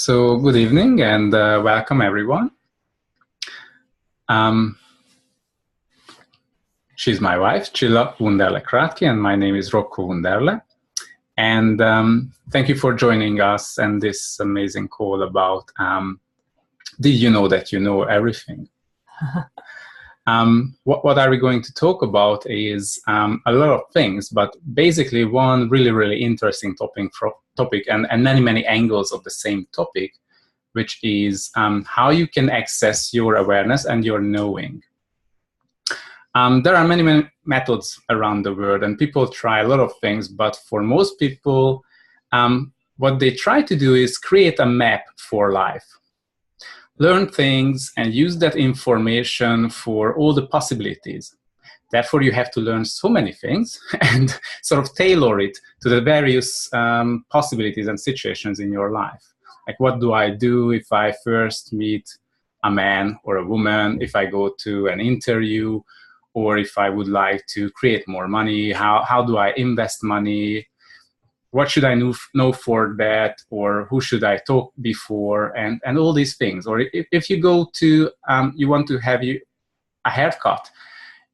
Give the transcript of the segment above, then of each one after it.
So good evening and welcome everyone. Um, she's my wife, Csilla Wunderle-Kratky, and my name is Rocco Wunderle. And thank you for joining us and this amazing call about did you know that you know everything? What are we going to talk about is a lot of things, but basically one really interesting topic and many angles of the same topic, which is how you can access your awareness and your knowing. There are many methods around the world, and people try a lot of things, but for most people, what they try to do is create a map for life. Learn things and use that information for all the possibilities. Therefore, you have to learn so many things and sort of tailor it to the various possibilities and situations in your life. Like, what do I do if I first meet a man or a woman, if I go to an interview, or if I would like to create more money? How do I invest money? What should I know for that? Or who should I talk before? And all these things. Or if you go to, you want to have a haircut,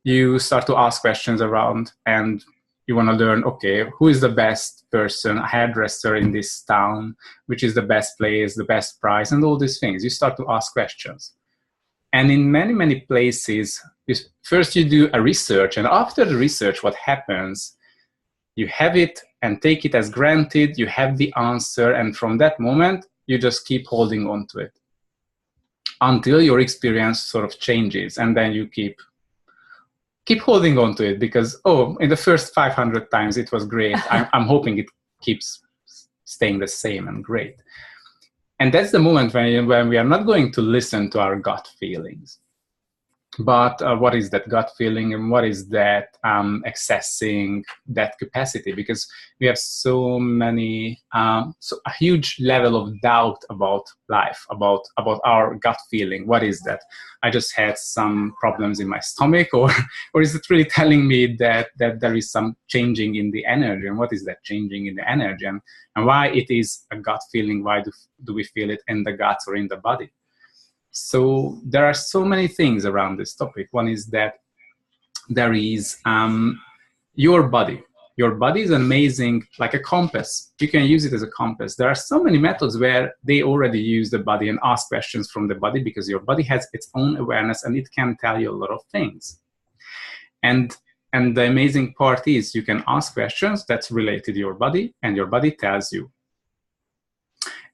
you start to ask questions around and you want to learn, okay, who is the best person, a hairdresser in this town, which is the best place, the best price, and all these things. You start to ask questions. And in many places, first you do a research, and after the research, what happens, you have it and take it as granted, you have the answer, and from that moment, you just keep holding on to it until your experience sort of changes, and then you keep holding on to it because, oh, in the first 500 times it was great. I'm hoping it keeps staying the same and great. And that's the moment when we are not going to listen to our gut feelings. But what is that gut feeling, and what is that accessing that capacity? Because we have so a huge level of doubt about life, about our gut feeling. What is that? I just had some problems in my stomach, or is it really telling me that there is some changing in the energy? And what is that changing in the energy? And why it is a gut feeling? Why do we feel it in the gut or in the body? So there are so many things around this topic. One is that there is your body. Your body is amazing, like a compass. You can use it as a compass. There are so many methods where they already use the body and ask questions from the body, because your body has its own awareness and it can tell you a lot of things. And the amazing part is you can ask questions that's related to your body, and your body tells you.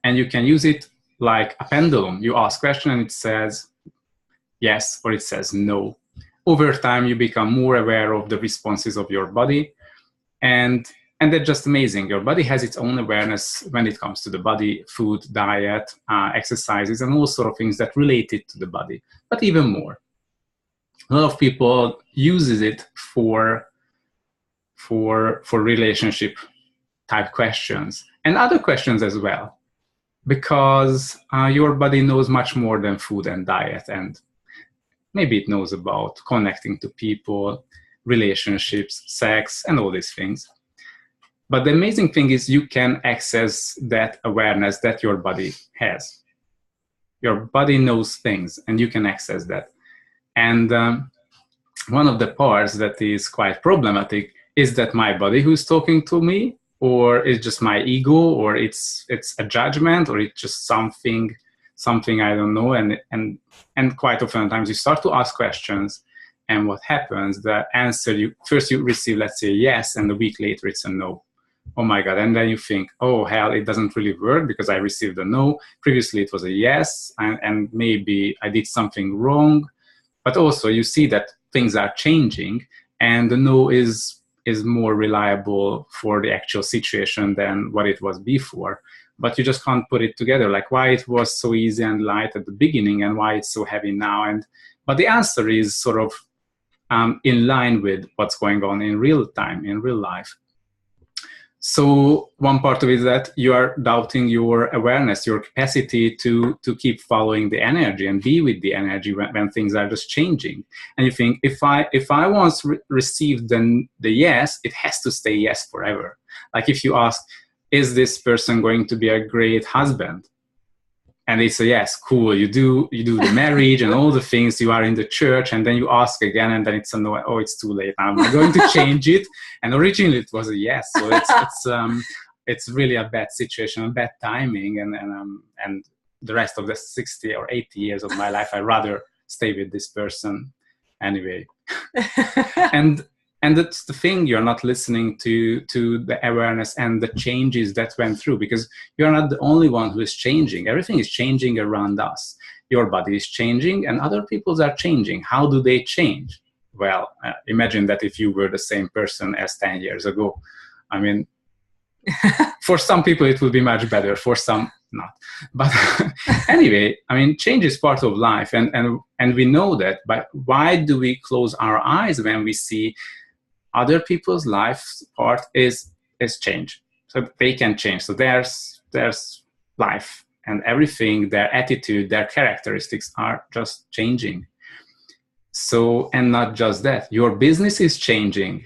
And you can use it like a pendulum. You ask a question and it says yes, or it says no. Over time, you become more aware of the responses of your body. And that's just amazing. Your body has its own awareness when it comes to the body, food, diet, exercises, and all sort of things that relate it to the body, but even more. A lot of people uses it for relationship type questions and other questions as well. Because your body knows much more than food and diet, and maybe it knows about connecting to people, relationships, sex, and all these things. But the amazing thing is you can access that awareness that your body has. Your body knows things, and you can access that. And one of the parts that is quite problematic is that my body who's talking to me, or it's just my ego, or it's a judgment, or it's just something I don't know. And quite often times you start to ask questions, and what happens, the answer you receive, let's say yes, and a week later it's a no. Oh my God. And then you think, oh hell, it doesn't really work because I received a no. Previously it was a yes, and maybe I did something wrong. But also you see that things are changing, and the no is more reliable for the actual situation than what it was before. But you just can't put it together, like why it was so easy and light at the beginning and why it's so heavy now. But the answer is sort of in line with what's going on in real time, in real life. So one part of it is that you are doubting your awareness, your capacity to keep following the energy and be with the energy when things are just changing. And you think, if I once received the yes, it has to stay yes forever. Like if you ask, is this person going to be a great husband? And they say, yes, cool, you do the marriage and all the things, you are in the church, and then you ask again, and then it's a no, oh, it's too late, I'm going to change it. And originally it was a yes. So it's really a bad situation, a bad timing, and the rest of the 60 or 80 years of my life, I'd rather stay with this person anyway. And that's the thing, you're not listening to the awareness and the changes that went through, because you're not the only one who is changing. Everything is changing around us. Your body is changing and other people's are changing. How do they change? Well, imagine that if you were the same person as 10 years ago. I mean, for some people it will be much better, for some not. But anyway, I mean, change is part of life, and we know that. But why do we close our eyes when we see other people's life part is change? So they can change. So there's life and everything, their attitude, their characteristics are just changing. So, and not just that, your business is changing.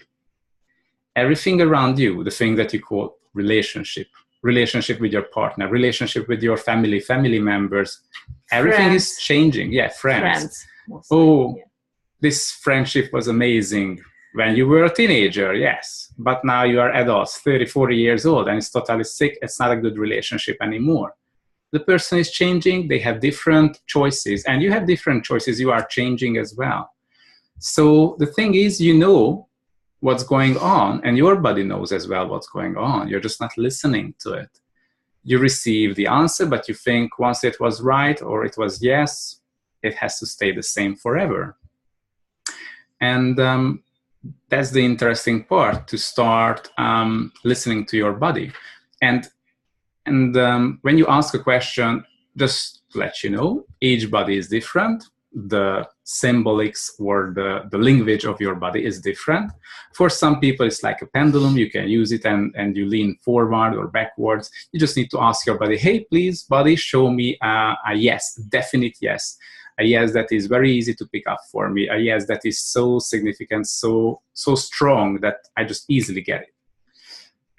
Everything around you, the thing that you call relationship with your partner, relationship with your family members, everything is changing. Yeah, friends. Oh, yeah. This friendship was amazing when you were a teenager, yes, but now you are adults, 30, 40 years old, and it's totally sick. It's not a good relationship anymore. The person is changing, they have different choices, and you have different choices, you are changing as well. So the thing is, you know what's going on, and your body knows as well what's going on. You're just not listening to it. You receive the answer, but you think once it was right or it was yes, it has to stay the same forever. And that's the interesting part, to start listening to your body. And when you ask a question, just to let you know, each body is different. The symbolics or the language of your body is different. For some people, it's like a pendulum. You can use it and you lean forward or backwards. You just need to ask your body, hey, please, body, show me a yes, definite yes. A yes that is very easy to pick up for me. A yes that is so significant, so strong that I just easily get it.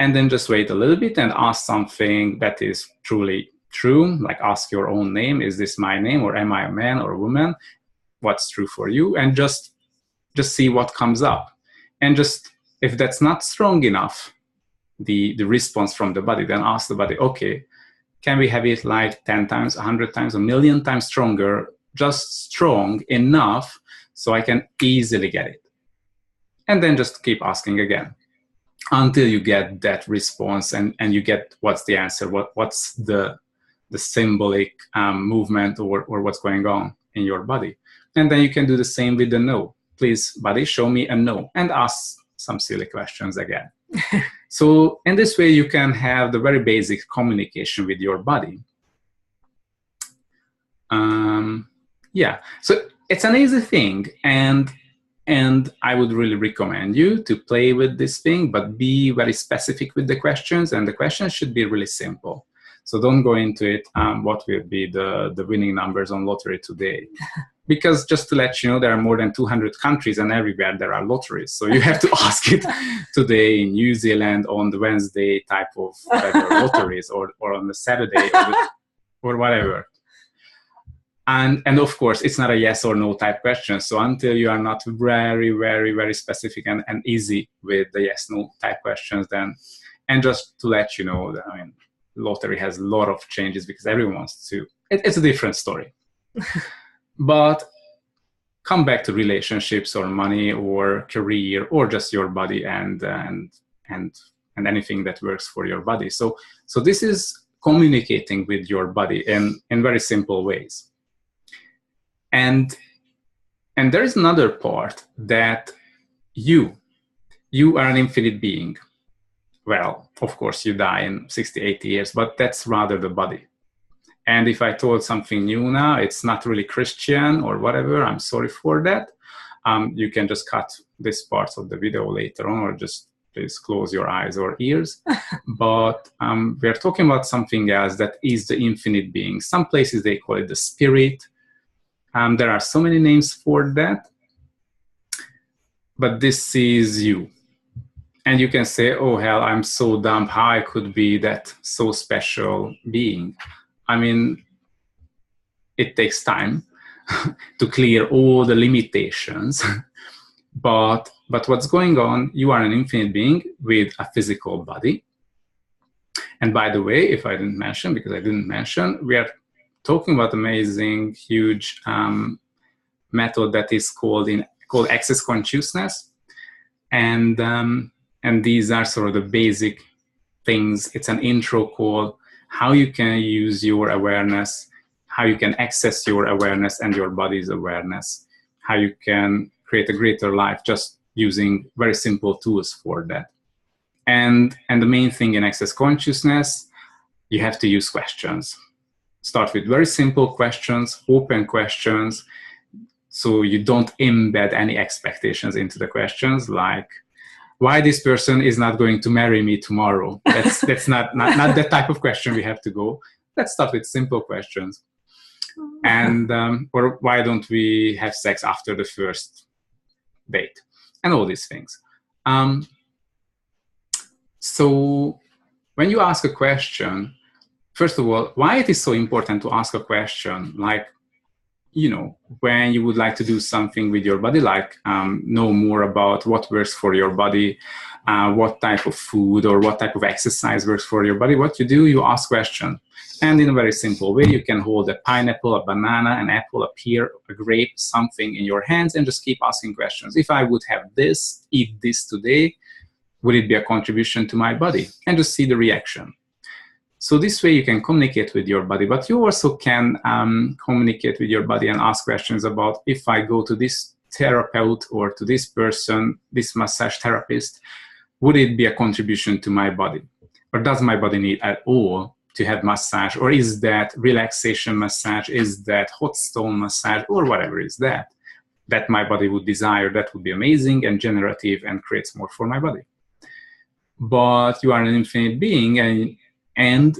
And then just wait a little bit and ask something that is truly true, like ask your own name. Is this my name, or am I a man or a woman? What's true for you? And just see what comes up. And just, if that's not strong enough, the response from the body, then ask the body, okay, can we have it like 10 times, 100 times, a million times stronger, just strong enough so I can easily get it? And then just keep asking again until you get that response and you get what's the answer, what's the symbolic movement or what's going on in your body. And then you can do the same with the no. Please, body, show me a no, and ask some silly questions again. So in this way, you can have the very basic communication with your body. Yeah, so it's an easy thing, and I would really recommend you to play with this thing, but be very specific with the questions, and the questions should be really simple. So don't go into it, what will be the winning numbers on lottery today? Because just to let you know, there are more than 200 countries, and everywhere there are lotteries. So you have to ask it today in New Zealand on the Wednesday type of lotteries, or on the Saturday or whatever. And of course, it's not a yes or no type question. So until you are not very, very, very specific and easy with the yes, no type questions, then, and just to let you know that, I mean, lottery has a lot of changes because everyone wants to, it's a different story. But come back to relationships or money or career or just your body and anything that works for your body. So this is communicating with your body in very simple ways. And there is another part, that you are an infinite being. Well, of course, you die in 60, 80 years, but that's rather the body. And if I told something new now, it's not really Christian or whatever, I'm sorry for that. You can just cut this part of the video later on, or just please close your eyes or ears. But we're talking about something else that is the infinite being. Some places they call it the spirit. There are so many names for that. But this is you. And you can say, oh, hell, I'm so dumb. How I could be that so special being? I mean, it takes time to clear all the limitations. But what's going on, you are an infinite being with a physical body. And by the way, if I didn't mention, because I didn't mention, we are talking about amazing, huge method that is called access consciousness. And these are sort of the basic things. It's an intro call, how you can use your awareness, how you can access your awareness and your body's awareness, how you can create a greater life just using very simple tools for that. And the main thing in access consciousness, you have to use questions. Start with very simple questions, open questions, so you don't embed any expectations into the questions, like, why this person is not going to marry me tomorrow? That's not the type of question we have to go. Let's start with simple questions. And or why don't we have sex after the first date? And all these things. So when you ask a question, first of all, why it is so important to ask a question, like, you know, when you would like to do something with your body, like know more about what works for your body, what type of food or what type of exercise works for your body, what you do, you ask questions. And in a very simple way, you can hold a pineapple, a banana, an apple, a pear, a grape, something in your hands, and just keep asking questions. If I would have this, eat this today, would it be a contribution to my body? And just see the reaction. So this way you can communicate with your body, but you also can communicate with your body and ask questions about, if I go to this therapeutic or to this person, this massage therapist, would it be a contribution to my body? Or does my body need at all to have massage? Or is that relaxation massage? Is that hot stone massage? Or whatever is that my body would desire? That would be amazing and generative and creates more for my body. But you are an infinite being, and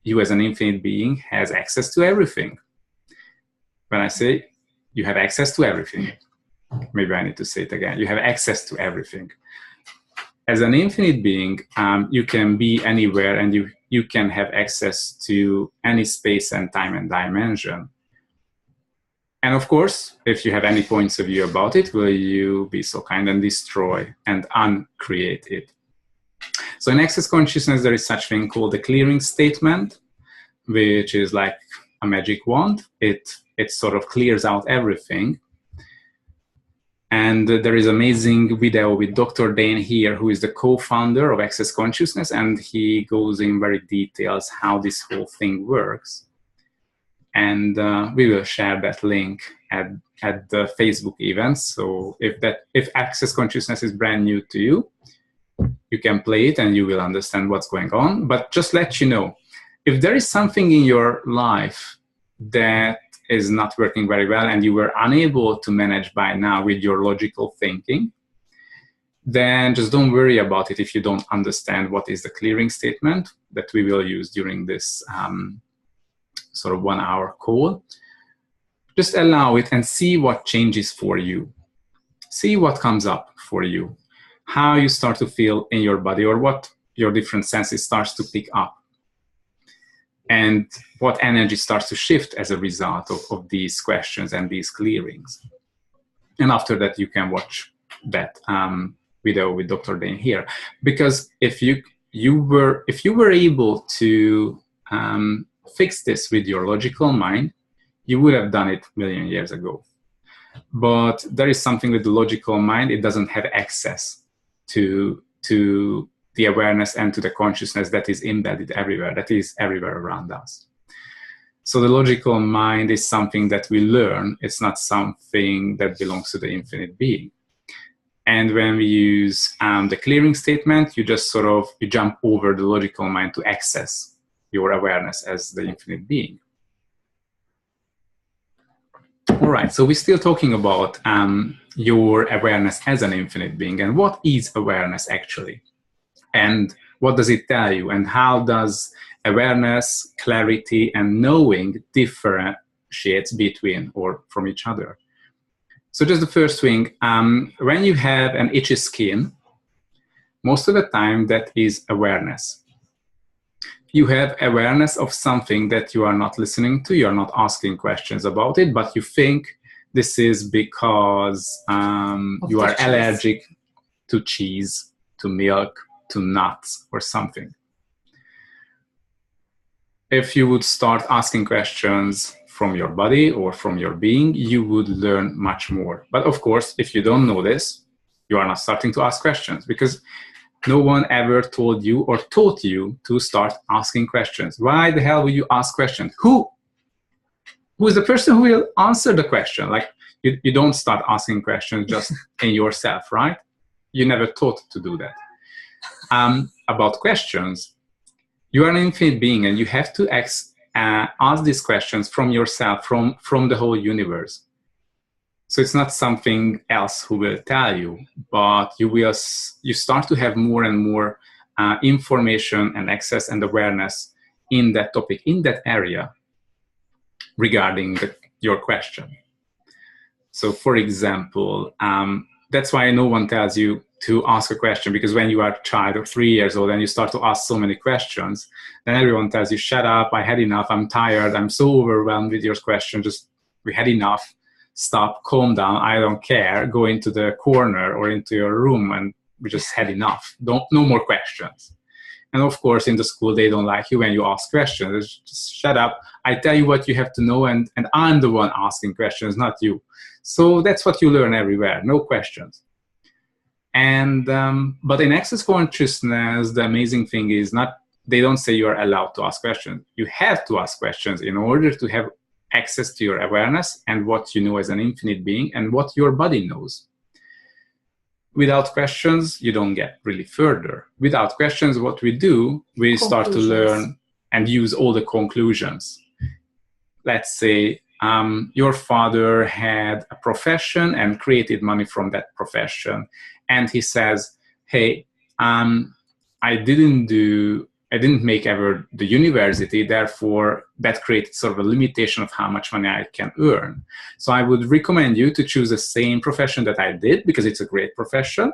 you as an infinite being has access to everything. When I say you have access to everything, maybe I need to say it again, you have access to everything. As an infinite being, you can be anywhere, and you can have access to any space and time and dimension. And of course, if you have any points of view about it, will you be so kind and destroy and uncreate it? So in access consciousness, there is such thing called the clearing statement, which is like a magic wand. It sort of clears out everything. And there is an amazing video with Dr. Dain Heer, who is the co-founder of Access Consciousness, and he goes in very details how this whole thing works. And we will share that link at the Facebook event. So if Access Consciousness is brand new to you, you can play it and you will understand what's going on. But just let you know, if there is something in your life that is not working very well and you were unable to manage by now with your logical thinking, then just don't worry about it if you don't understand what is the clearing statement that we will use during this sort of 1 hour call. Just allow it and see what changes for you. See what comes up for you, how you start to feel in your body, or what your different senses starts to pick up, and what energy starts to shift as a result of these questions and these clearings. And after that, you can watch that video with Dr. Dain Heer, because if you were able to fix this with your logical mind, you would have done it a million years ago. But there is something with the logical mind; it doesn't have access to the awareness and to the consciousness that is embedded everywhere, that is everywhere around us. So the logical mind is something that we learn. It's not something that belongs to the infinite being. And when we use the clearing statement, you just sort of, you jump over the logical mind to access your awareness as the infinite being. All right, so we're still talking about your awareness as an infinite being, and what is awareness actually? And what does it tell you? And how does awareness, clarity, and knowing differentiates between or from each other? So just the first thing, when you have an itchy skin, most of the time that is awareness. you have awareness of something that you are not listening to, you're not asking questions about it, but you think this is because you are allergic to cheese, to milk, to nuts, or something. If you would start asking questions from your body or from your being, you would learn much more. But of course, if you don't know this, you are not starting to ask questions, because no one ever told you or taught you to start asking questions. Why the hell will you ask questions? Who is the person who will answer the question? Like, you don't start asking questions just in yourself, right? You never taught to do that. About questions, you are an infinite being, and you have to ask these questions from yourself, from the whole universe. So it's not something else who will tell you, but you start to have more and more information and access and awareness in that topic, in that area, regarding your question. So for example, that's why no one tells you to ask a question, because when you are a child or 3 years old and you start to ask so many questions, then everyone tells you, shut up, I had enough, I'm tired, I'm so overwhelmed with your question, we had enough, stop, calm down, I don't care, go into the corner or into your room, and we just had enough, no more questions. And of course, in the school, they don't like you when you ask questions. It's just shut up, I tell you what you have to know, and I'm the one asking questions, not you. So that's what you learn everywhere, no questions. And but in Access Consciousness, the amazing thing is they don't say you're allowed to ask questions. You have to ask questions in order to have access to your awareness and what you know as an infinite being and what your body knows. Without questions, you don't get really further. Without questions, what we do, we start to learn and use all the conclusions. Let's say your father had a profession and created money from that profession. And he says, hey, I didn't make ever the university, therefore that created sort of a limitation of how much money I can earn. So I would recommend you to choose the same profession that I did, because it's a great profession.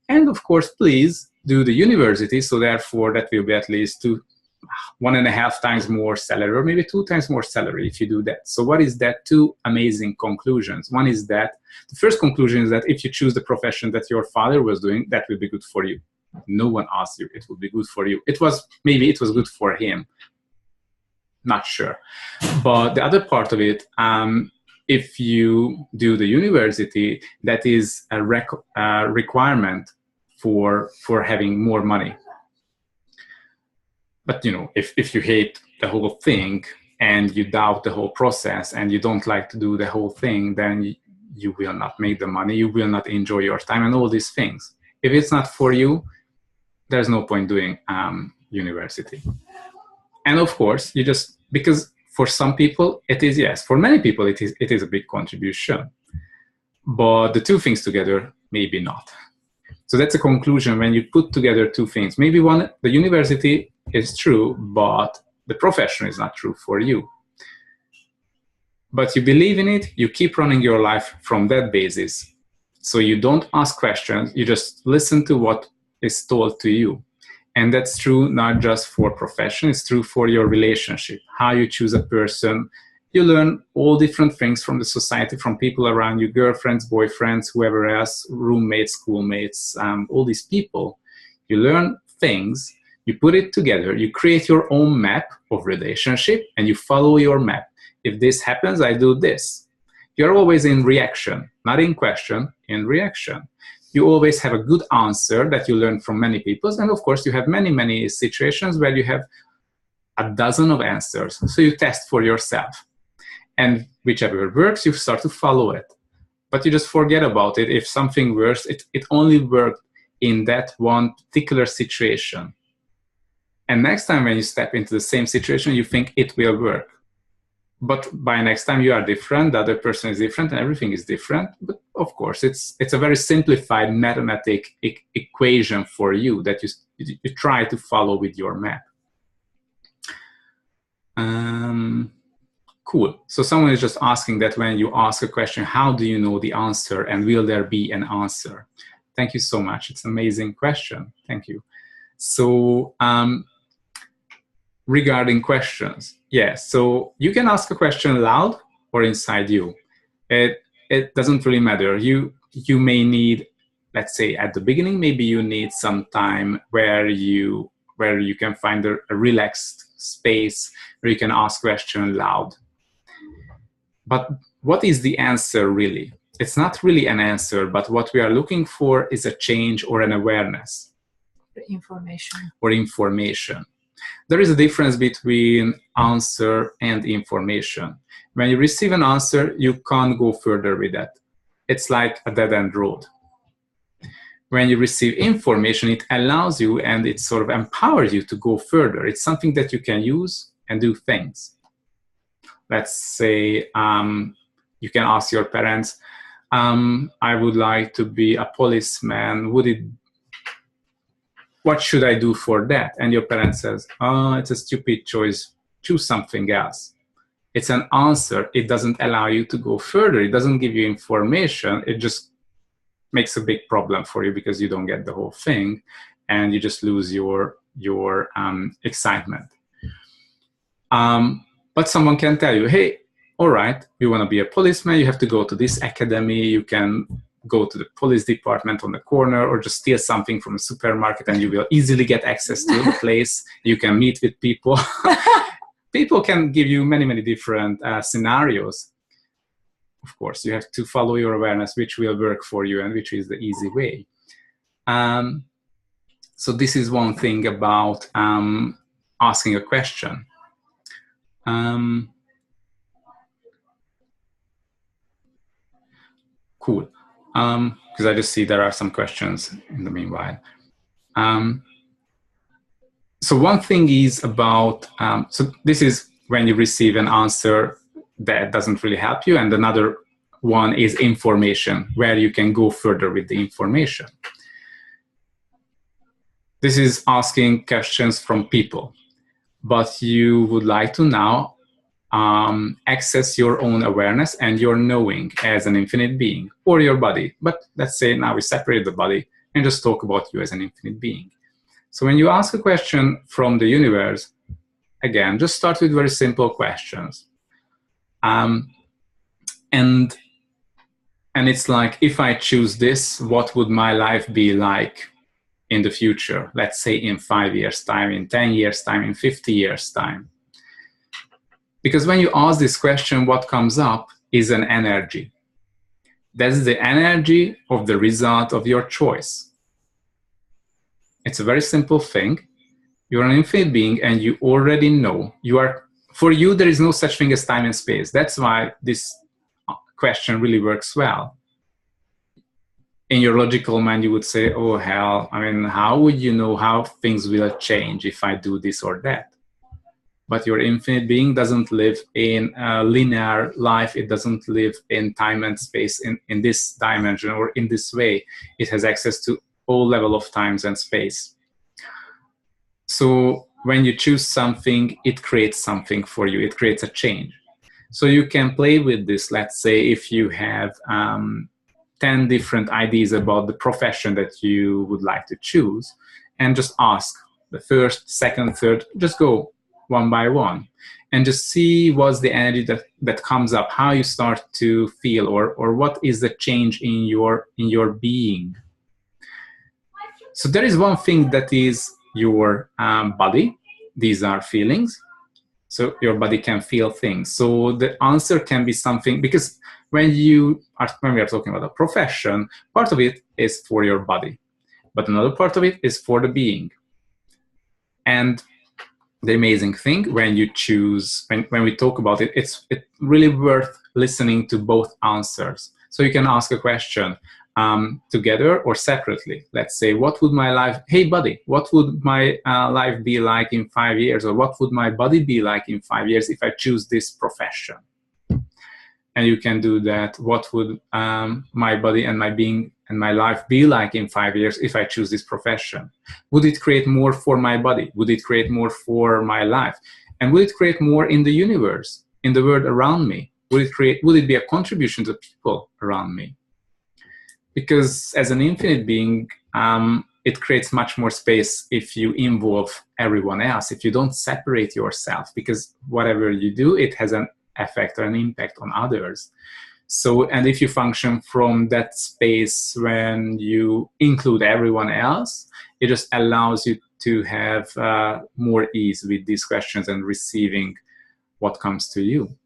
And of course, please do the university, so therefore that will be at least 1.5 times more salary, or maybe 2 times more salary if you do that. So what is that? 2 amazing conclusions. One is that, the first conclusion is that if you choose the profession that your father was doing, that will be good for you. No one asked you, it would be good for you. Maybe it was good for him, not sure. But the other part of it, if you do the university, that is a requirement for having more money. But if you hate the whole thing and you doubt the whole process and you don't like to do the whole thing, then you will not make the money, you will not enjoy your time and all these things. If it's not for you, there's no point doing university. And of course, because for some people it is, yes, for many people it is a big contribution, but the 2 things together, maybe not. So that's a conclusion when you put together 2 things. Maybe one, the university is true, but the profession is not true for you. But you believe in it, you keep running your life from that basis. So you don't ask questions, you just listen to what is told to you. And that's true not just for profession, it's true for your relationship. How you choose a person, you learn all different things from the society, from people around you, girlfriends, boyfriends, whoever else, roommates, schoolmates, all these people. You learn things, you put it together, you create your own map of relationship, and you follow your map. If this happens, I do this. You're always in reaction, not in question, in reaction. You always have a good answer that you learn from many people. And of course, you have many, many situations where you have a dozen of answers. So you test for yourself. And whichever works, you start to follow it. But you just forget about it. If something works, it only worked in that one particular situation. And next time when you step into the same situation, you think it will work. But by next time you are different, the other person is different, and everything is different. But of course, it's a very simplified mathematic equation for you that you try to follow with your map. Cool. So someone is just asking that when you ask a question, how do you know the answer, and will there be an answer? Thank you so much. It's an amazing question. Thank you. So regarding questions, yes. So you can ask a question loud or inside you. It doesn't really matter. You may need, let's say at the beginning, maybe you need some time where you can find a relaxed space where you can ask question loud. But what is the answer really? It's not really an answer, but what we are looking for is a change or an awareness. Information. Or information. There is a difference between answer and information. When you receive an answer, you can't go further with that. It's like a dead-end road. When you receive information, it allows you and it sort of empowers you to go further. It's something that you can use and do things. Let's say you can ask your parents, I would like to be a policeman. What should I do for that? And your parent says, oh, it's a stupid choice. Choose something else. It's an answer. It doesn't allow you to go further. It doesn't give you information. It just makes a big problem for you because you don't get the whole thing and you just lose your excitement. But someone can tell you, hey, all right, you want to be a policeman, you have to go to this academy, you can go to the police department on the corner or just steal something from a supermarket and you will easily get access to the place. You can meet with people. People can give you many, many different scenarios. Of course, you have to follow your awareness, which will work for you and which is the easy way. So this is one thing about asking a question. Cool. Because I just see there are some questions in the meanwhile. So one thing is about, so this is when you receive an answer that doesn't really help you, and another one is information, where you can go further with the information. This is asking questions from people, but you would like to now access your own awareness and your knowing as an infinite being, or your body. But let's say now we separate the body and just talk about you as an infinite being. So when you ask a question from the universe, again, just start with very simple questions. And it's like, if I choose this, what would my life be like in the future? Let's say in 5 years' time, in 10 years' time, in 50 years' time. Because when you ask this question, what comes up is an energy. That's the energy of the result of your choice. It's a very simple thing. You're an infinite being and you already know. For you, there is no such thing as time and space. That's why this question really works well. In your logical mind, you would say, oh, hell, I mean, how would you know how things will change if I do this or that? But your infinite being doesn't live in a linear life. It doesn't live in time and space in this dimension or in this way. It has access to all level of times and space. So when you choose something, it creates something for you. It creates a change. So you can play with this. Let's say if you have 10 different ideas about the profession that you would like to choose, and just ask the first, second, third, just go one by one and just see what's the energy that comes up, how you start to feel, or what is the change in your being. So there is one thing that is your body. These are feelings. So your body can feel things. So the answer can be something, because when we are talking about a profession, part of it is for your body, but another part of it is for the being. And the amazing thing when you choose, when we talk about it, it's really worth listening to both answers. So you can ask a question together or separately. Let's say, what would my life, hey buddy, what would my life be like in 5 years? Or what would my body be like in 5 years if I choose this profession? And you can do that. What would my body and my being and my life be like in 5 years if I choose this profession? Would it create more for my body? Would it create more for my life? And would it create more in the universe, in the world around me? Would it be a contribution to people around me? Because as an infinite being, it creates much more space if you involve everyone else, if you don't separate yourself, because whatever you do, it has an effect or an impact on others. So, and if you function from that space when you include everyone else, it just allows you to have more ease with these questions and receiving what comes to you.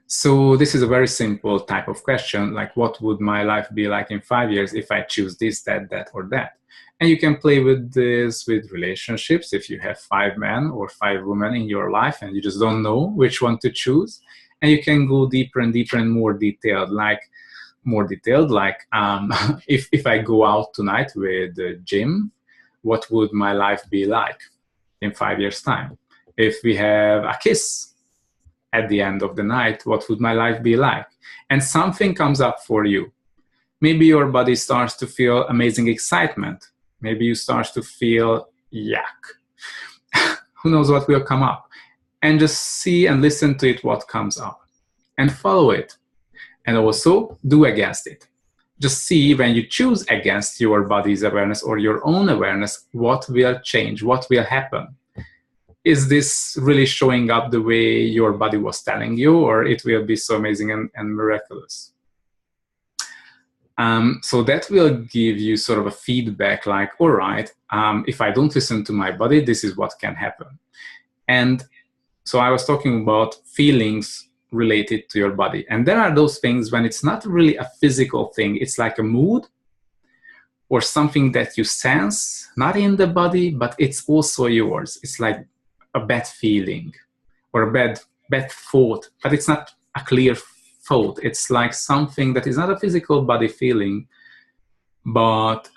So this is a very simple type of question, like what would my life be like in 5 years if I choose this, that, or that? And you can play with this with relationships. If you have 5 men or 5 women in your life and you just don't know which one to choose, and you can go deeper and deeper and more detailed, like if I go out tonight with Jim, what would my life be like in 5 years' time? If we have a kiss at the end of the night, what would my life be like? And something comes up for you. Maybe your body starts to feel amazing excitement. Maybe you start to feel yuck. Who knows what will come up? And just see and listen to it, what comes up. And follow it. And also do against it. Just see when you choose against your body's awareness or your own awareness, what will change, what will happen. Is this really showing up the way your body was telling you, or it will be so amazing and miraculous? So that will give you sort of a feedback like, all right, if I don't listen to my body, this is what can happen. And so I was talking about feelings related to your body. And there are those things when it's not really a physical thing, it's like a mood or something that you sense, not in the body, but it's also yours. It's like a bad feeling or a bad thought, but it's not a clear thought. It's like something that is not a physical body feeling, but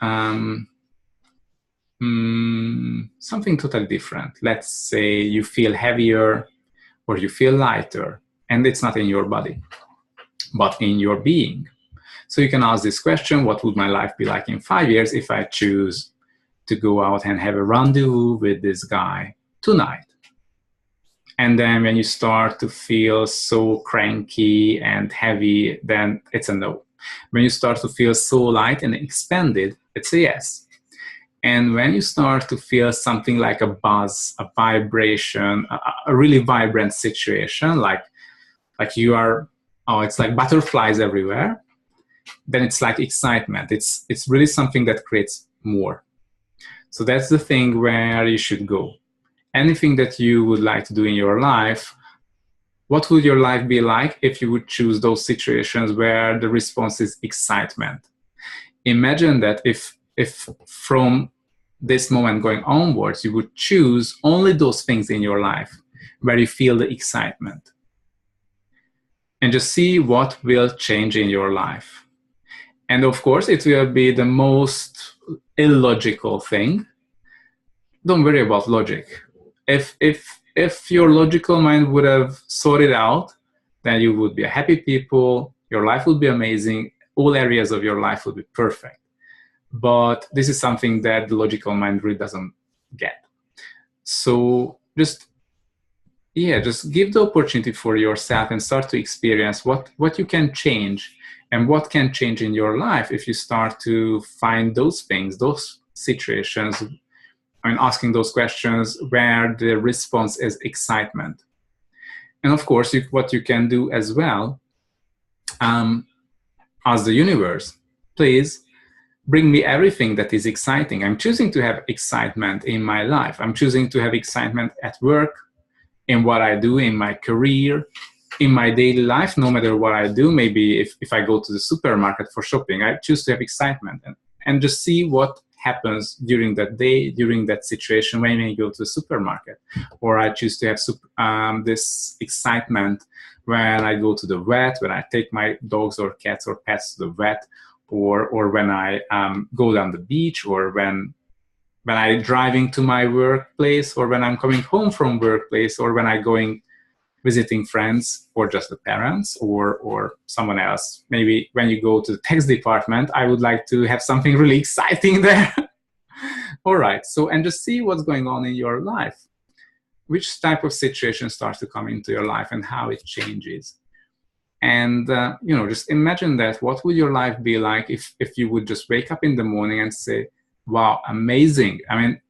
something totally different. Let's say you feel heavier or you feel lighter, and it's not in your body, but in your being. So you can ask this question, what would my life be like in 5 years if I choose to go out and have a rendezvous with this guy tonight? And then when you start to feel so cranky and heavy, then it's a no. When you start to feel so light and expanded, it's a yes. And when you start to feel something like a buzz, a vibration, a really vibrant situation, like you are, it's like butterflies everywhere, then it's like excitement. It's really something that creates more. So that's the thing where you should go. Anything that you would like to do in your life, what would your life be like if you would choose those situations where the response is excitement? Imagine that if from this moment going onwards, you would choose only those things in your life where you feel the excitement. And just see what will change in your life. And of course, it will be the most illogical thing. Don't worry about logic. If your logical mind would have sorted out, then you would be a happy people, your life would be amazing, all areas of your life would be perfect. But this is something that the logical mind really doesn't get. So just give the opportunity for yourself and start to experience what you can change and what can change in your life if you start to find those things, those situations, and asking those questions where the response is excitement. And of course, what you can do as well, ask the universe, please bring me everything that is exciting. I'm choosing to have excitement in my life. I'm choosing to have excitement at work, in what I do, in my career, in my daily life, no matter what I do. Maybe if I go to the supermarket for shopping, I choose to have excitement and just see what happens during that day, during that situation when I go to the supermarket. Or I choose to have this excitement when I go to the vet, when I take my dogs or cats or pets to the vet, or when I go down the beach, or when I'm driving to my workplace, or when I'm coming home from workplace, or when I'm going visiting friends, or just the parents, or someone else. Maybe when you go to the tax department, I would like to have something really exciting there. All right, so, and just see what's going on in your life. Which type of situation starts to come into your life and how it changes. And, just imagine that. What would your life be like if you would just wake up in the morning and say, wow, amazing. I mean,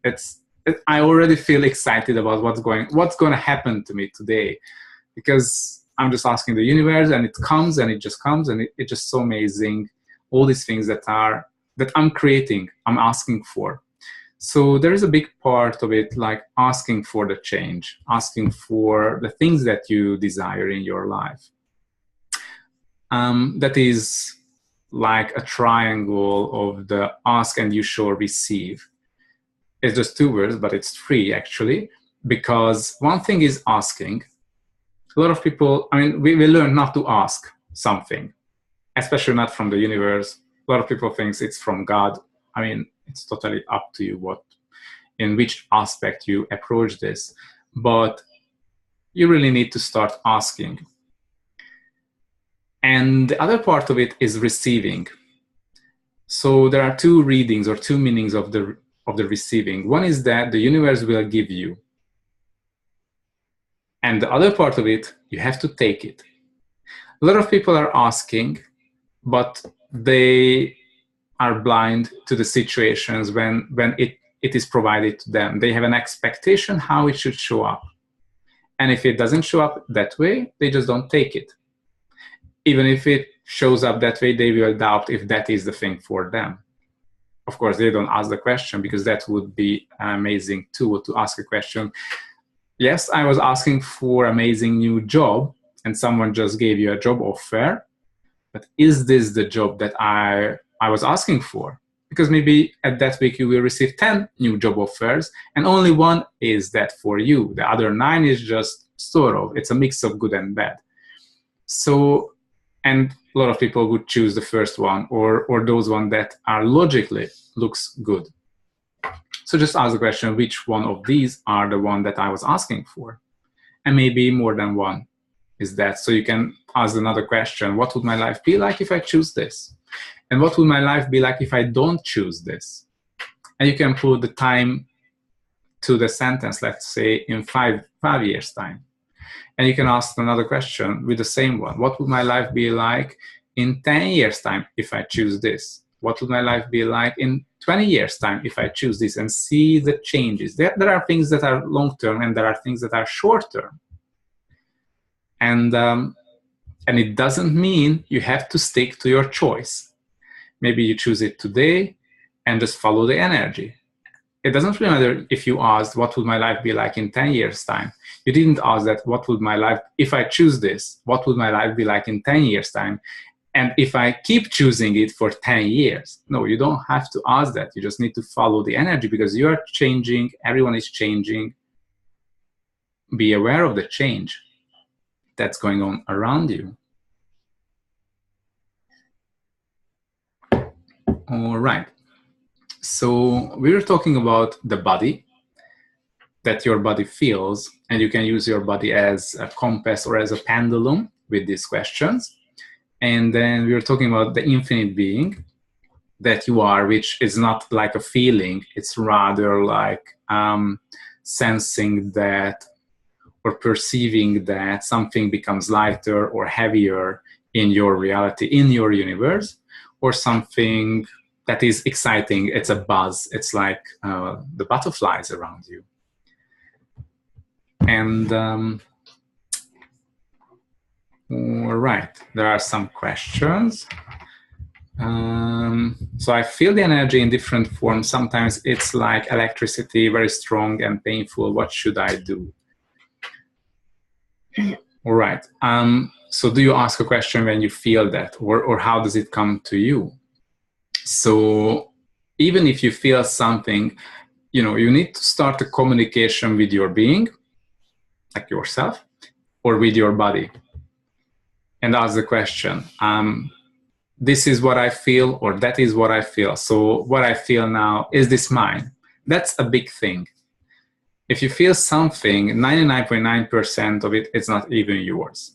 I already feel excited about what's going to happen to me today, because I'm just asking the universe, and it comes, and it just comes, and it's just so amazing. All these things that I'm creating, I'm asking for. So there is a big part of it, like asking for the change, asking for the things that you desire in your life. That is like a triangle of the ask and you shall receive. It's just two words, but it's three actually, because one thing is asking. A lot of people, I mean, we learn not to ask something, especially not from the universe. A lot of people think it's from God. I mean, it's totally up to you in which aspect you approach this, but you really need to start asking. And the other part of it is receiving. So there are two readings or two meanings of the receiving. One is that the universe will give you. And the other part of it, you have to take it. A lot of people are asking, but they are blind to the situations when it is provided to them. They have an expectation how it should show up. And if it doesn't show up that way, they just don't take it. Even if it shows up that way, they will doubt if that is the thing for them. Of course, they don't ask the question, because that would be an amazing tool to ask a question. Yes, I was asking for an amazing new job, and someone just gave you a job offer, but is this the job that I was asking for? Because maybe at that week you will receive 10 new job offers, and only one is that for you. The other 9 is just sort of, it's a mix of good and bad. So, and a lot of people would choose the first one, or those ones that are logically looks good. So just ask the question, which one of these are the one that I was asking for? And maybe more than one is that. So you can ask another question, what would my life be like if I choose this? And what would my life be like if I don't choose this? And you can put the time to the sentence, let's say in 5 years' time. And you can ask another question with the same one. What would my life be like in 10 years' time if I choose this? What would my life be like in 20 years' time if I choose this? And see the changes. There are things that are long-term, and there are things that are short-term. And it doesn't mean you have to stick to your choice. Maybe you choose it today and just follow the energy. It doesn't really matter if you asked, what would my life be like in 10 years' time? You didn't ask that, what would my life, if I choose this, what would my life be like in 10 years' time? And if I keep choosing it for 10 years, no, you don't have to ask that. You just need to follow the energy, because you are changing, everyone is changing. Be aware of the change that's going on around you. All right. So we were talking about the body, that your body feels, and you can use your body as a compass or as a pendulum with these questions. And then we were talking about the infinite being that you are, which is not like a feeling. It's rather like sensing that or perceiving that something becomes lighter or heavier in your reality, in your universe, or something that is exciting. It's a buzz. It's like the butterflies around you. And all right, there are some questions. So I feel the energy in different forms. Sometimes it's like electricity, very strong and painful. What should I do? All right. So do you ask a question when you feel that, or how does it come to you? So even if you feel something, you need to start a communication with your being, like yourself, or with your body, and ask the question, this is what I feel, or that is what I feel. So what I feel now, is this mine? That's a big thing. If you feel something, 99.9% of it is not even yours.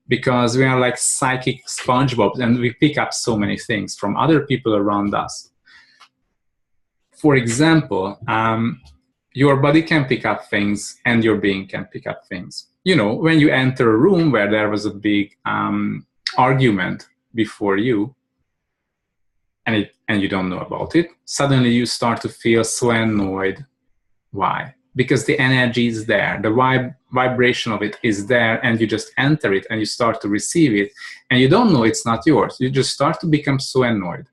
Because we are like psychic SpongeBob, and we pick up so many things from other people around us. For example, your body can pick up things, and your being can pick up things. When you enter a room where there was a big argument before you, and you don't know about it, suddenly you start to feel so annoyed. Why? Because the energy is there, the vibration of it is there, and you just enter it and you start to receive it, and you don't know it's not yours. You just start to become so annoyed.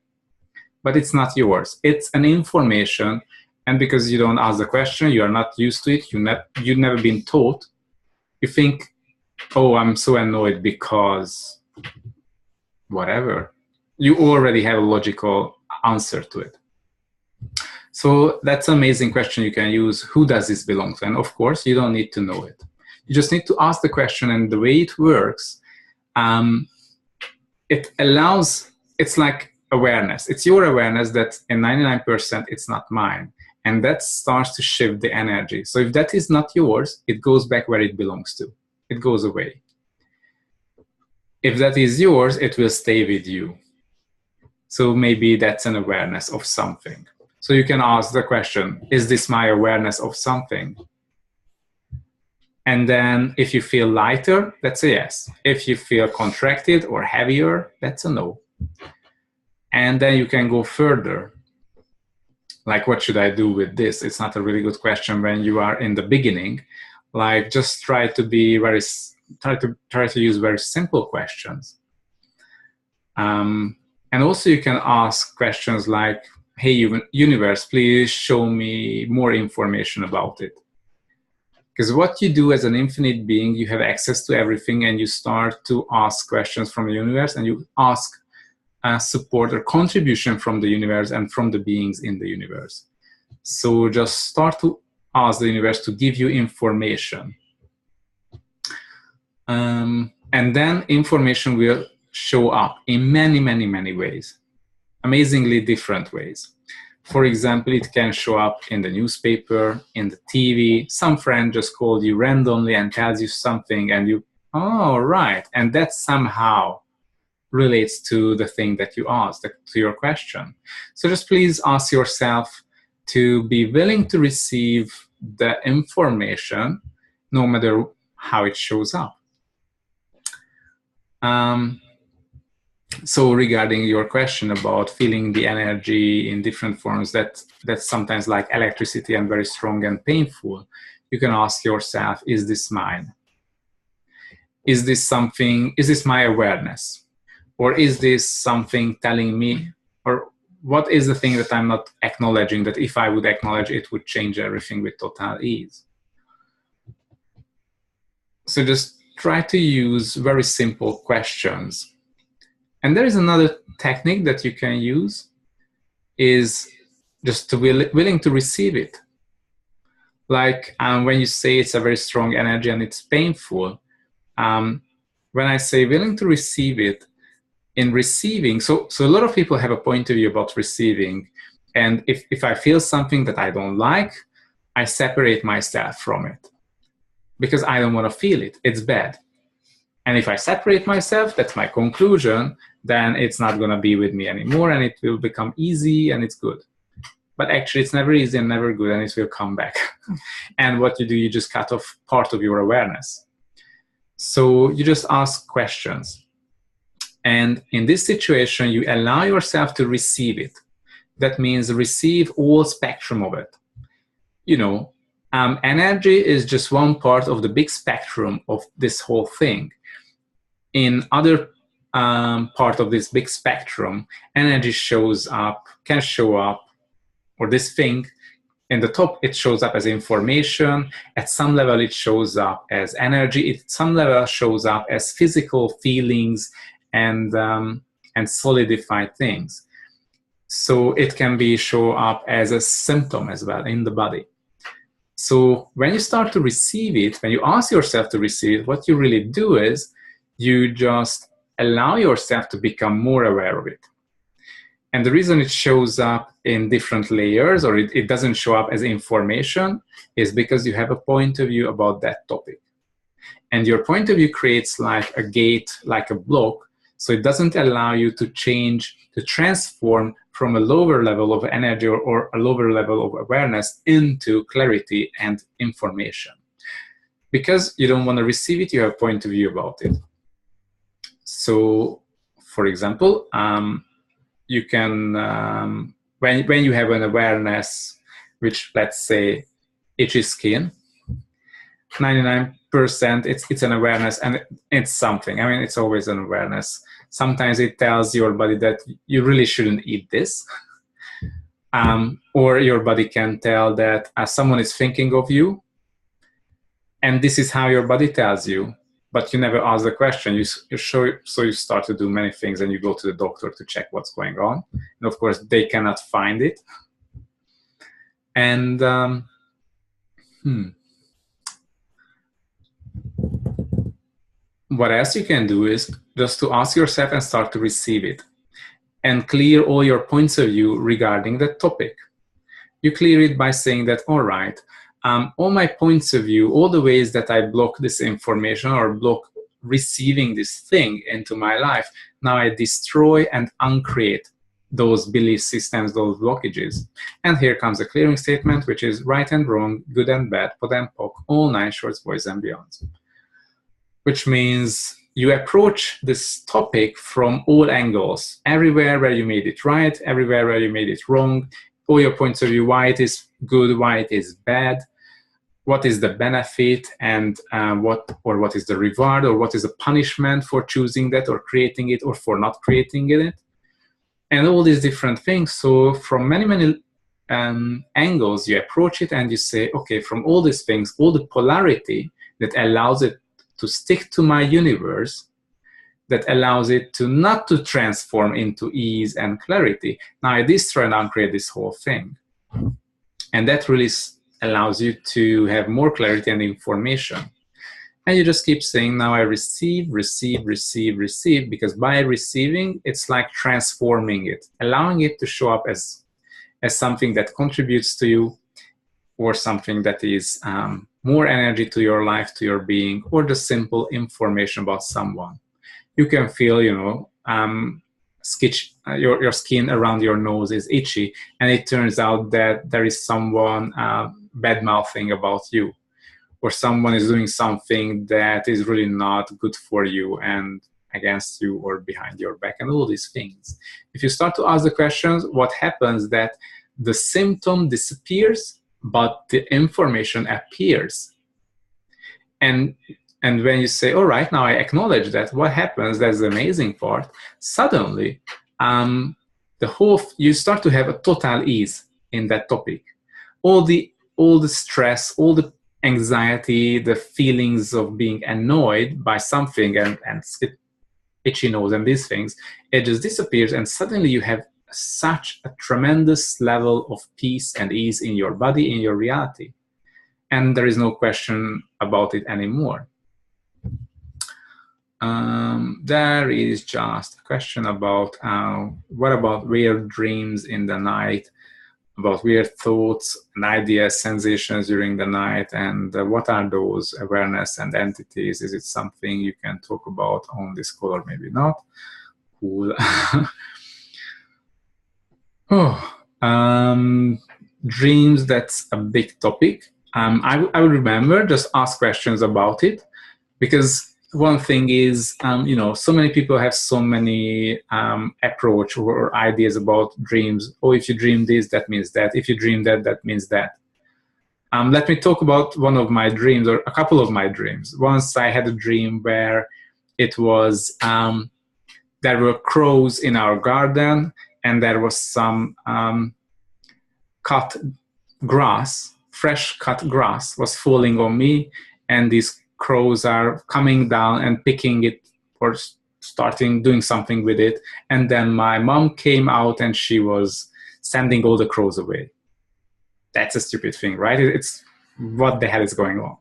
But it's not yours. It's an information, and because you don't ask the question, you are not used to it, you've never been taught, you think, oh, I'm so annoyed because whatever. You already have a logical answer to it. So that's an amazing question you can use. Who does this belong to? And of course, you don't need to know it. You just need to ask the question, and the way it works, it allows, it's like awareness. It's your awareness that in 99% it's not mine. And that starts to shift the energy. So if that is not yours, it goes back where it belongs to. It goes away. If that is yours, it will stay with you. So maybe that's an awareness of something. So you can ask the question, is this my awareness of something? And then if you feel lighter, that's a yes. If you feel contracted or heavier, that's a no. And then you can go further. Like, what should I do with this? It's not a really good question when you are in the beginning. Like, just try to be try to use very simple questions. And also you can ask questions like, hey, universe, please show me more information about it. Because what you do as an infinite being, you have access to everything, and you start to ask questions from the universe, and you ask support or contribution from the universe and from the beings in the universe. So just start to ask the universe to give you information. And then information will show up in many, many, many ways. Amazingly different ways. For example, it can show up in the newspaper, in the TV. Some friend just called you randomly and tells you something, and you, oh, right. And that somehow relates to the thing that you asked, to your question. So just please ask yourself to be willing to receive the information, no matter how it shows up. So regarding your question about feeling the energy in different forms, that's sometimes like electricity and very strong and painful, you can ask yourself, is this mine? Is this something, is this my awareness? Or is this something telling me, or what is the thing that I'm not acknowledging, that if I would acknowledge it would change everything with total ease? So just try to use very simple questions. And there is another technique that you can use, is just to be willing to receive it. Like when you say it's a very strong energy and it's painful, when I say willing to receive it, in receiving, so a lot of people have a point of view about receiving. And if I feel something that I don't like, I separate myself from it because I don't want to feel it. It's bad. And if I separate myself, that's my conclusion, then it's not going to be with me anymore, and it will become easy and it's good. But actually, it's never easy and never good, and it will come back. And what you do, you just cut off part of your awareness. So you just ask questions. And in this situation, you allow yourself to receive it. That means receive all spectrum of it. You know, energy is just one part of the big spectrum of this whole thing. In other part of this big spectrum, energy can show up, or this thing, in the top, it shows up as information. At some level, it shows up as energy. At some level, shows up as physical feelings and solidified things. So it can show up as a symptom as well in the body. So when you start to receive it, when you ask yourself to receive it, what you really do is you just allow yourself to become more aware of it. And the reason it shows up in different layers, or it doesn't show up as information, is because you have a point of view about that topic. And your point of view creates like a gate, like a block, so it doesn't allow you to change, to transform from a lower level of energy or a lower level of awareness into clarity and information. Because you don't want to receive it, you have a point of view about it. So, for example, you can, when you have an awareness, which, let's say, itchy skin, 99% it's an awareness, and it's something. I mean, it's always an awareness. Sometimes it tells your body that you really shouldn't eat this. Or your body can tell that someone is thinking of you, and this is how your body tells you, but you never ask the question. So you start to do many things, and you go to the doctor to check what's going on. And of course, they cannot find it. And what else you can do is just to ask yourself and start to receive it, and clear all your points of view regarding the topic. You clear it by saying that, all right, all my points of view, all the ways that I block this information or block receiving this thing into my life, now I destroy and uncreate those belief systems, those blockages. And here comes a clearing statement, which is right and wrong, good and bad, POD and POC, all 9 shorts, boys and beyonds. Which means you approach this topic from all angles, everywhere where you made it right, everywhere where you made it wrong, all your points of view, why it is good, why it is bad, what is the benefit, and what is the reward, or what is the punishment for choosing that or creating it, or for not creating it, and all these different things. So from many angles you approach it, and you say, okay, from all these things, all the polarity that allows it to stick to my universe, that allows it to not to transform into ease and clarity, now I destroy and uncreate this whole thing. And that really allows you to have more clarity and information. And you just keep saying, now I receive, receive, receive, receive, because by receiving, it's like transforming it, allowing it to show up as something that contributes to you, or something that is more energy to your life, to your being, or just simple information about someone. You can feel, your skin around your nose is itchy, and it turns out that there is someone bad-mouthing about you, or someone is doing something that is really not good for you and against you or behind your back, and all these things. If you start to ask the questions, what happens that the symptom disappears, but the information appears. And when you say, all right, now I acknowledge that, what happens, that's the amazing part, suddenly you start to have a total ease in that topic. All the stress, all the anxiety, the feelings of being annoyed by something and itchy nose and these things, it just disappears, and suddenly you have such a tremendous level of peace and ease in your body, in your reality. And there is no question about it anymore. There is just a question about what about weird dreams in the night, about weird thoughts and ideas, sensations during the night, and what are those awareness and entities? Is it something you can talk about on this call, or maybe not? Cool. Dreams, that's a big topic. I would remember, just ask questions about it, because one thing is, so many people have so many approach or ideas about dreams. Oh, if you dream this, that means that. If you dream that, that means that. Let me talk about one of my dreams, or a couple of my dreams. Once I had a dream where it was, there were crows in our garden, and there was some cut grass, fresh cut grass was falling on me, and these crows are coming down and picking it or doing something with it. And then my mom came out and she was sending all the crows away. That's a stupid thing, right? It's what the hell is going on?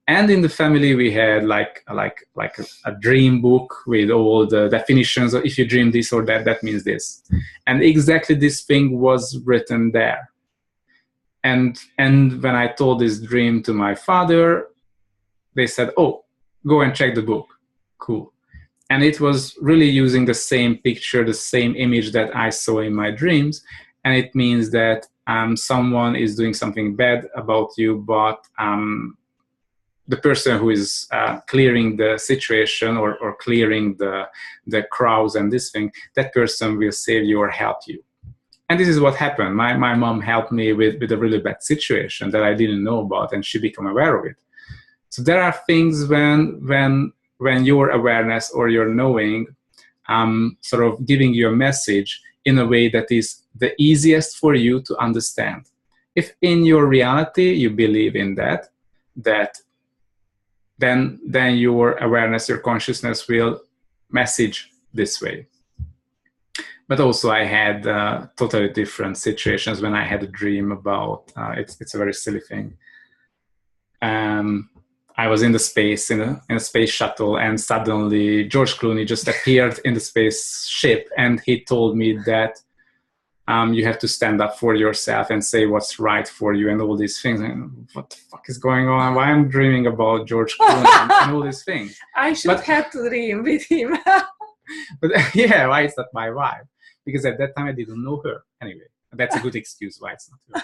And in the family, we had like a dream book with all the definitions of, if you dream this or that, that means this. And exactly this thing was written there. And when I told this dream to my father, they said, oh, go and check the book. Cool. And it was really using the same picture, the same image that I saw in my dreams. And it means that someone is doing something bad about you, but the person who is clearing the situation or clearing the crowds and this thing, that person will save you or help you. And this is what happened. My mom helped me with a really bad situation that I didn't know about, and she became aware of it. So there are things when your awareness or your knowing sort of giving you a message in a way that is the easiest for you to understand. If in your reality you believe in that then your awareness, your consciousness will message this way. But also I had totally different situations when I had a dream about, it's a very silly thing. I was in the space, in a space shuttle, and suddenly George Clooney just appeared in the spaceship, and he told me that you have to stand up for yourself and say what's right for you and all these things. And what the fuck is going on? Why am I dreaming about George Clooney and all these things? I should have to dream with him. But yeah, why is that my wife? Because at that time I didn't know her. Anyway, that's a good excuse why it's not her.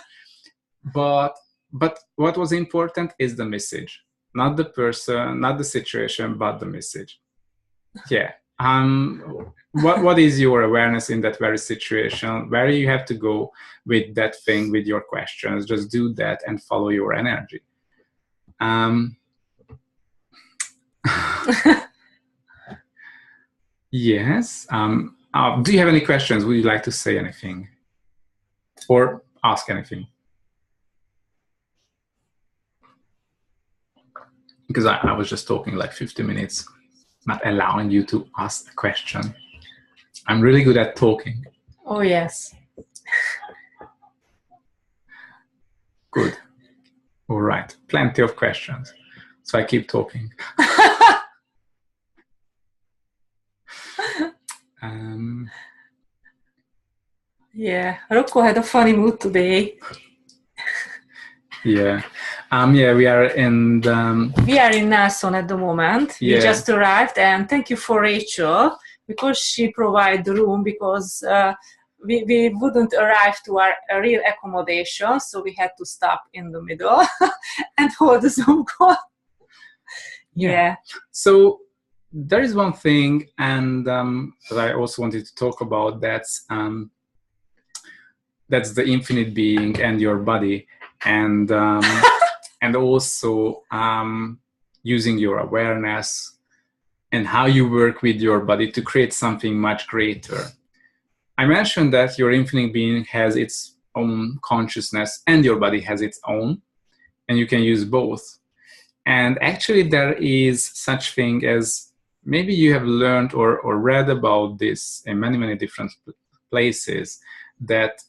But what was important is the message. Not the person, not the situation, but the message. Yeah. What is your awareness in that very situation? Where you have to go with that thing, with your questions? Just do that and follow your energy. Yes. Do you have any questions? Would you like to say anything or ask anything? Because I was just talking like 50 minutes, not allowing you to ask a question. I'm really good at talking. Oh, yes. Good. All right. Plenty of questions. So I keep talking. Yeah, Rocco had a funny mood today. Yeah. Yeah, we are in Nelson at the moment. Yeah. We just arrived, and thank you for Rachel, because she provided the room, because we wouldn't arrive to our real accommodation, so we had to stop in the middle and hold the Zoom call. Yeah. So there is one thing, and that I also wanted to talk about. That's the infinite being and your body, and and also using your awareness and how you work with your body to create something much greater. I mentioned that your infinite being has its own consciousness and your body has its own, and you can use both. And actually there is such thing as, maybe you have learned or read about this in many, many different places, that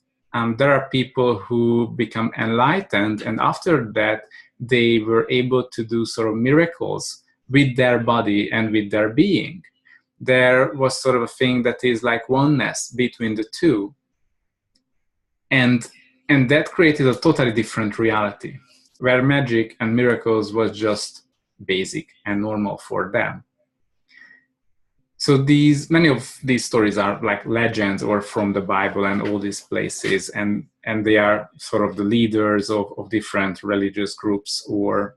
there are people who become enlightened, and after that they were able to do sort of miracles with their body and with their being. There was sort of a thing that is like oneness between the two, and that created a totally different reality, where magic and miracles was just basic and normal for them. So many of these stories are like legends or from the Bible and all these places, and they are sort of the leaders of different religious groups or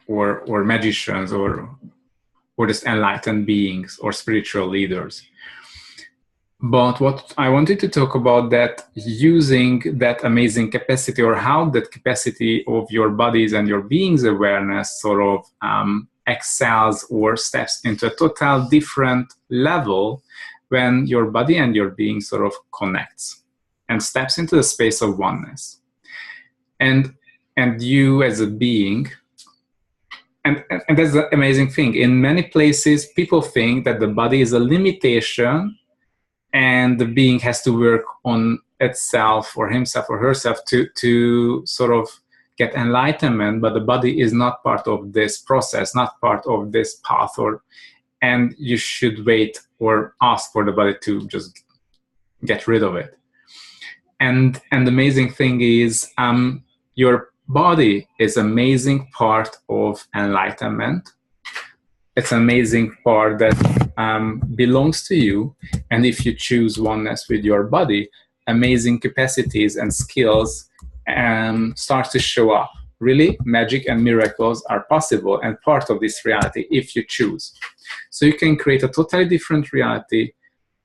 magicians or just enlightened beings or spiritual leaders. But what I wanted to talk about, that using that amazing capacity, or how that capacity of your bodies and your being's awareness sort of excels or steps into a total different level when your body and your being sort of connects and steps into the space of oneness. And you as a being, and that's the amazing thing. In many places, people think that the body is a limitation and the being has to work on itself or himself or herself to sort of get enlightenment, but the body is not part of this process, not part of this path, and you should wait or ask for the body to just get rid of it. And the amazing thing is, your body is an amazing part of enlightenment. It's an amazing part that belongs to you, and if you choose oneness with your body, amazing capacities and skills start to show up really magic and miracles are possible and part of this reality if you choose. So you can create a totally different reality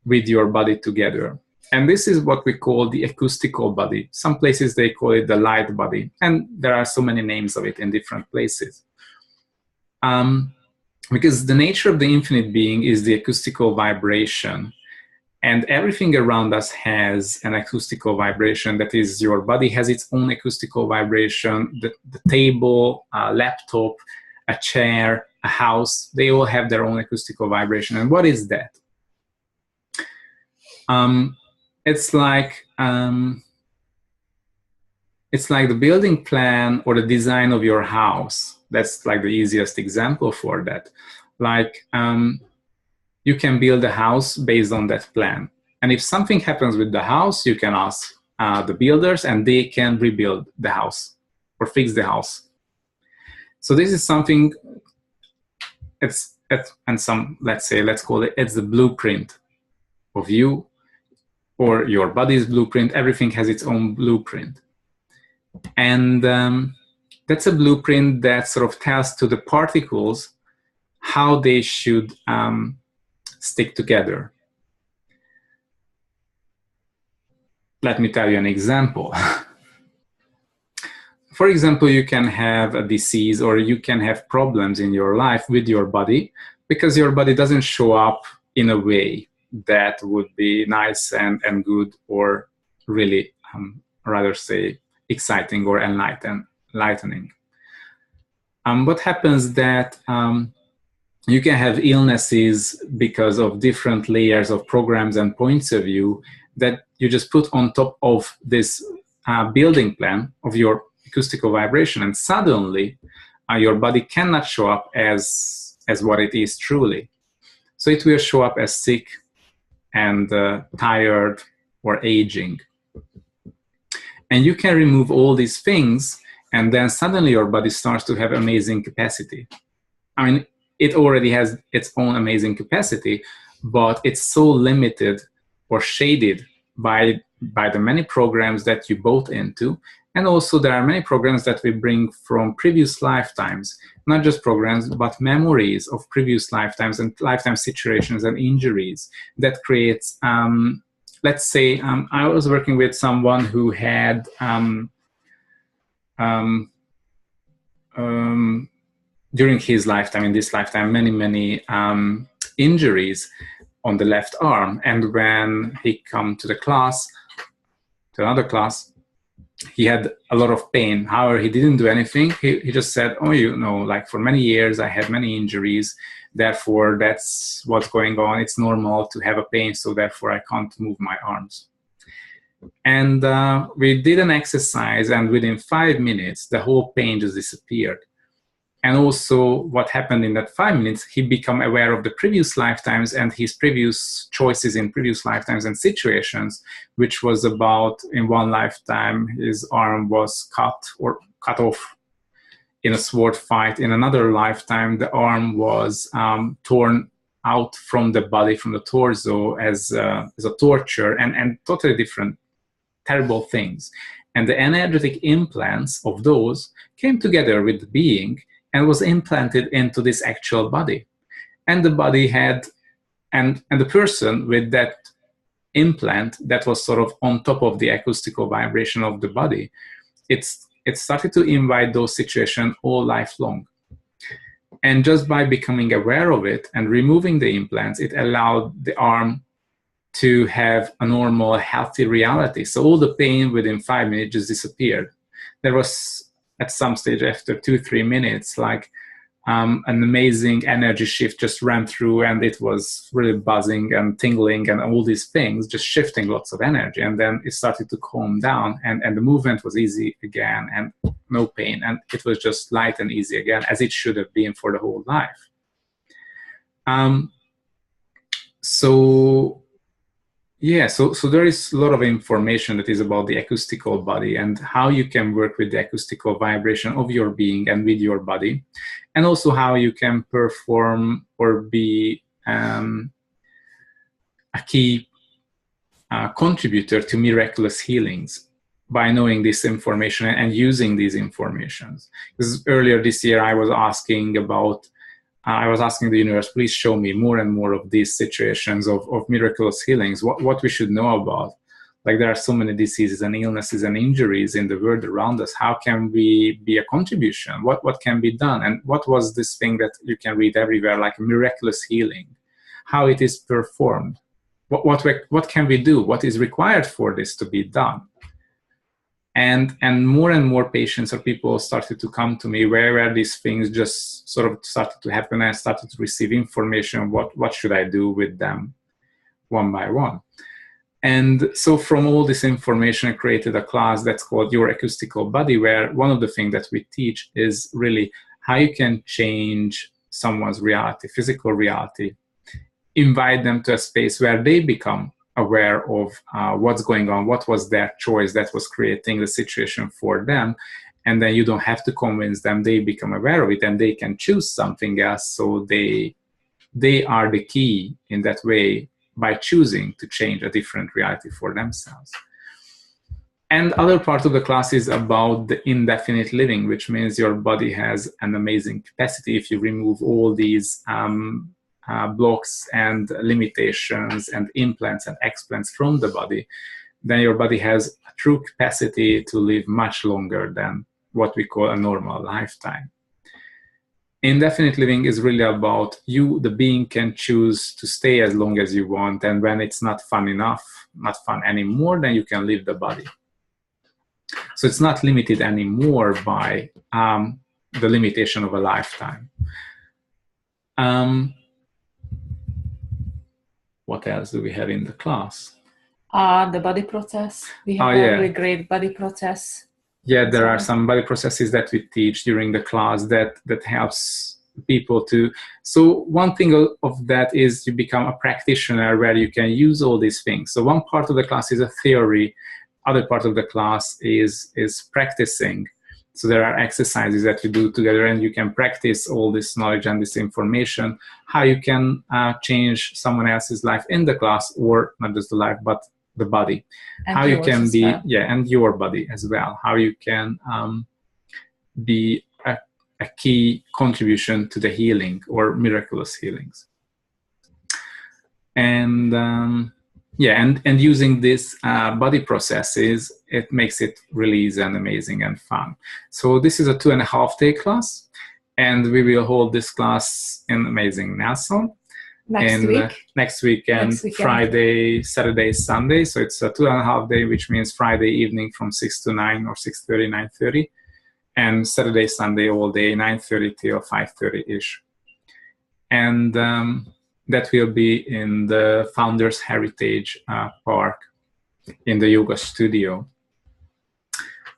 with your body together. And this is what we call the acoustical body. Some places they call it the light body, and there are so many names of it in different places. Because the nature of the infinite being is the acoustical vibration, and everything around us has an acoustical vibration. That is, your body has its own acoustical vibration, the table, a laptop, a chair, a house, they all have their own acoustical vibration. And what is that? It's like the building plan or the design of your house. That's like the easiest example for that. Like you can build a house based on that plan. And if something happens with the house, you can ask the builders and they can rebuild the house or fix the house. So this is something, let's call it, it's the blueprint of you or your body's blueprint. Everything has its own blueprint. And that's a blueprint that sort of tells to the particles how they should stick together. Let me tell you an example. For example, you can have a disease or you can have problems in your life with your body because your body doesn't show up in a way that would be nice and good or really, rather say, exciting or enlightening. What happens that you can have illnesses because of different layers of programs and points of view that you just put on top of this building plan of your acoustical vibration, and suddenly your body cannot show up as what it is truly. So it will show up as sick and tired or aging. And you can remove all these things, and then suddenly your body starts to have amazing capacity. I mean, it already has its own amazing capacity, but it's so limited or shaded by the many programs that you bought into. And also there are many programs that we bring from previous lifetimes, not just programs, but memories of previous lifetimes and lifetime situations and injuries that creates, let's say, I was working with someone who had during his lifetime, in this lifetime, many injuries on the left arm. And when he come to the class, to another class, he had a lot of pain. However, he didn't do anything. He just said, oh, you know, like for many years I had many injuries, therefore that's what's going on. It's normal to have a pain, so therefore I can't move my arms. And we did an exercise, and within 5 minutes the whole pain just disappeared. And also what happened in that 5 minutes, he became aware of the previous lifetimes and his previous choices in previous lifetimes and situations, which was about, in one lifetime, his arm was cut off in a sword fight. In another lifetime, the arm was torn out from the body, from the torso, as a torture, and totally different, terrible things. And the energetic implants of those came together with the being and was implanted into this actual body. And the body had, and the person with that implant that was sort of on top of the acoustical vibration of the body, it started to invite those situations all lifelong. And just by becoming aware of it and removing the implants, it allowed the arm to have a normal, healthy reality. So all the pain within 5 minutes just disappeared. There was, at some stage after 2-3 minutes, like an amazing energy shift just ran through, and it was really buzzing and tingling and all these things, just shifting lots of energy. And then it started to calm down, and the movement was easy again and no pain. And it was just light and easy again, as it should have been for the whole life. So there is a lot of information that is about the acoustical body and how you can work with the acoustical vibration of your being and with your body, and also how you can perform or be a key contributor to miraculous healings. by knowing this information and using these informations. Because earlier this year, I was asking the universe, please show me more and more of these situations of miraculous healings, what we should know about. Like, there are so many diseases and illnesses and injuries in the world around us. How can we be a contribution? What can be done? And what was this thing that you can read everywhere, like miraculous healing? How it is performed? What can we do? What is required for this to be done? And more patients or people started to come to me where these things just sort of started to happen. I started to receive information. What should I do with them one by one? And so from all this information, I created a class that's called Your Acoustical Body, where one of the things that we teach is really how you can change someone's reality, physical reality, invite them to a space where they become aware of what's going on, what was their choice that was creating the situation for them. And then you don't have to convince them, they become aware of it and they can choose something else. So they are the key in that way by choosing to change a different reality for themselves. And other part of the class is about the indefinite living, which means your body has an amazing capacity. If you remove all these blocks and limitations and implants and explants from the body, then your body has a true capacity to live much longer than what we call a normal lifetime. Indefinite living is really about you, the being, can choose to stay as long as you want, and when it's not fun enough, not fun anymore, then you can leave the body. So it's not limited anymore by the limitation of a lifetime. What else do we have in the class? The body process. We have a really great body process. Yeah, there are some body processes that we teach during the class that helps people to. So one thing of that is you become a practitioner where you can use all these things. So one part of the class is a theory. Other part of the class is practicing. So there are exercises that you do together and you can practice all this knowledge and this information, how you can change someone else's life in the class, or not just the life, but the body. And how you can be, and your body as well. How you can be a key contribution to the healing or miraculous healings. And and using this body processes, it makes it really easy and amazing and fun. So this is a 2.5-day class, and we will hold this class in amazing Nelson. Next weekend, Friday, Saturday, Sunday. So it's a 2.5-day, which means Friday evening from 6 to 9 or 6:30, 9:30. And Saturday, Sunday all day, 9:30 till 5:30-ish. And that will be in the Founders Heritage Park in the yoga studio.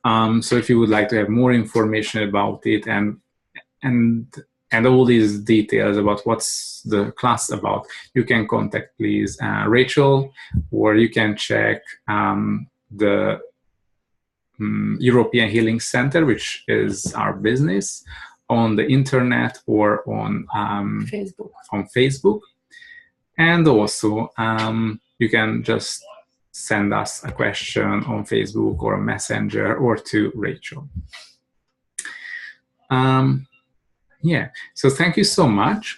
So if you would like to have more information about it and all these details about what's the class about, you can contact, please, Rachel, or you can check the European Healing Center, which is our business, on the internet or on Facebook. And also, you can just send us a question on Facebook or a messenger or to Rachel. So thank you so much.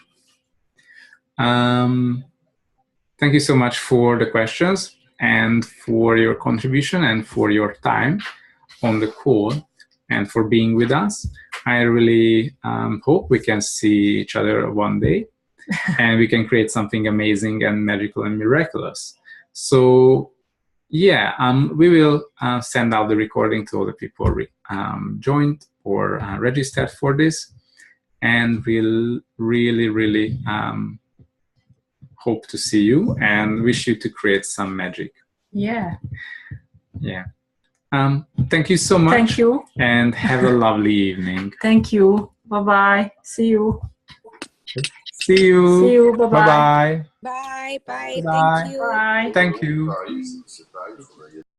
Thank you so much for the questions and for your contribution and for your time on the call and for being with us. I really hope we can see each other one day and we can create something amazing and magical and miraculous. So we will send out the recording to all the people joined or registered for this. And we'll really hope to see you and wish you to create some magic. Yeah. Thank you so much. Thank you. And have a lovely evening. Thank you. Bye-bye. See you. See you. See you. Bye-bye. Bye-bye. Bye. Bye. Thank you. Bye. Thank you.